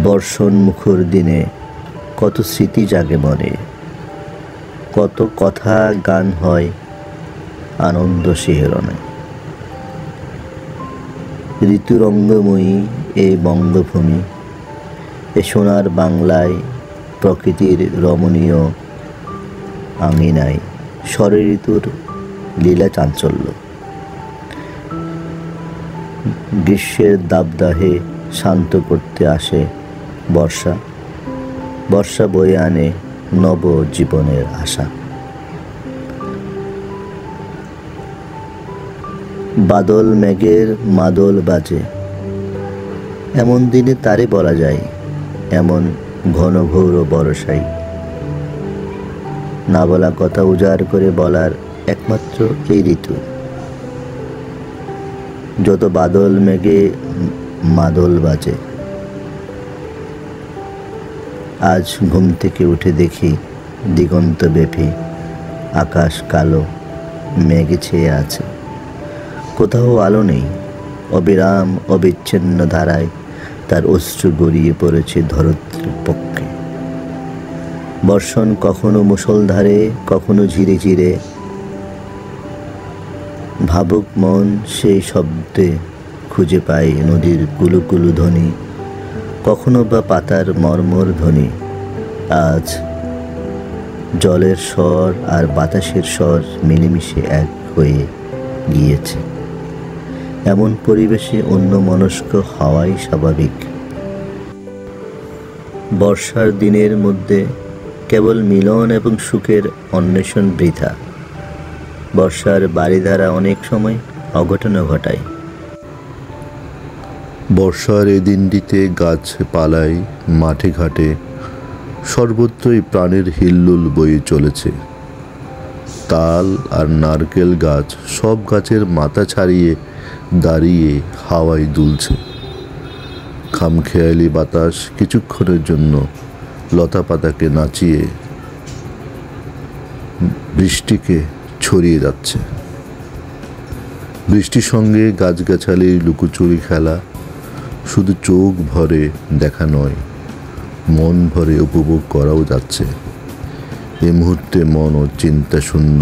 বর্ষণ মুখর দিনে কত স্মৃতি জাগে মনে, কত কথা গান হয় আনন্দ শিহরণে। ঋতুরঙ্গময়ী এ বঙ্গভূমি, এ সোনার বাংলায় প্রকৃতির রমণীয় আঙিনায় ষড় ঋতুর লীলা চাঞ্চল্য। গ্রীষ্মের দাবদাহে শান্ত করতে আসে বর্ষা, বর্ষা বয়ে আনে নব জীবনের আশা। বাদল মেঘের মাদল বাজে, এমন দিনে তারে বলা যায় এমন ঘন ঘোর বরসাই। না বলা কথা উজাড় করে বলার একমাত্র এই ঋতু। যত বাদল মেঘে মাদল বাজে, আজ ঘুম থেকে উঠে দেখি দিগন্ত ব্যাপী আকাশ কালো মেঘে ছেয়ে আছে, কোথাও আলো নেই। অবিরাম অবিচ্ছিন্ন ধারায় তার অশ্রু গড়িয়ে পড়েছে ধরত্রীর পক্ষে। বর্ষণ কখনো মুষলধারে, কখনো ঝিরে ঝিরে। ভাবুক মন সেই শব্দে খুঁজে পায় নদীর কুলুকুলু ধ্বনি, কখনো বা পাতার মর্মর ধ্বনি। আজ জলের স্বর আর বাতাসের স্বর মিলেমিশে এক হয়ে গিয়েছে। এমন পরিবেশে অন্যমনস্ক হওয়াই স্বাভাবিক। বর্ষার দিনের মধ্যে কেবল মিলন এবং সুখের অন্বেষণ বৃথা। বর্ষার বারিধারা অনেক সময় অঘটনও ঘটায়। বর্ষার এই দিনটিতে গাছপালায় মাঠে ঘাটে সর্বত্রই প্রাণের হিল্লোল বয়ে চলেছে। তাল আর নারকেল গাছ সব গাছের মাথা ছাড়িয়ে দাঁড়িয়ে হাওয়ায় দুলছে। খামখেয়ালি বাতাস কিছুক্ষণের জন্য লতাপাতাকে নাচিয়ে বৃষ্টিকে ছড়িয়ে যাচ্ছে। বৃষ্টির সঙ্গে গাছগাছালির লুকোচুরি খেলা শুধু চোখ ভরে দেখা নয়, মন ভরে উপভোগ করাও যাচ্ছে। এই মুহূর্তে মন ও চিন্তা শূন্য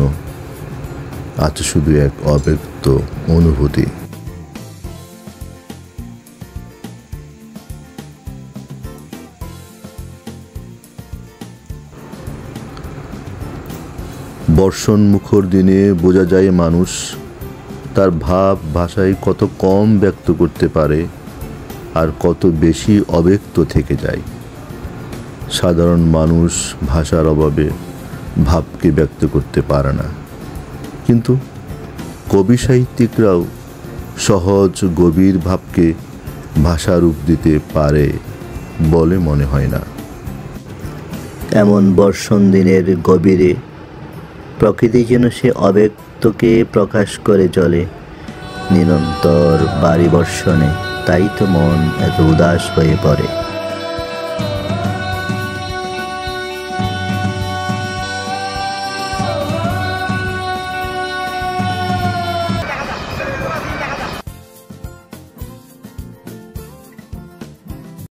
আছে, শুধু এক অব্যক্ত অনুভূতি। বর্ষণ মুখর দিনে বোঝা যায় মানুষ তার ভাব ভাষায় কত কম ব্যক্ত করতে পারে আর কত বেশি অব্যক্ত থেকে যায়। সাধারণ মানুষ ভাষার অভাবে ভাবকে ব্যক্ত করতে পারে না, কিন্তু কবি সাহিত্যিকরাও সহজ গভীর ভাবকে ভাষা রূপ দিতে পারে বলে মনে হয় না। এমন বর্ষণ দিনের গভীরে প্রকৃতি যেন সে অব্যক্তকে প্রকাশ করে চলে নিরন্তর বাড়ি বর্ষণে। তাই তো মন এত উদাস হয়ে পড়ে।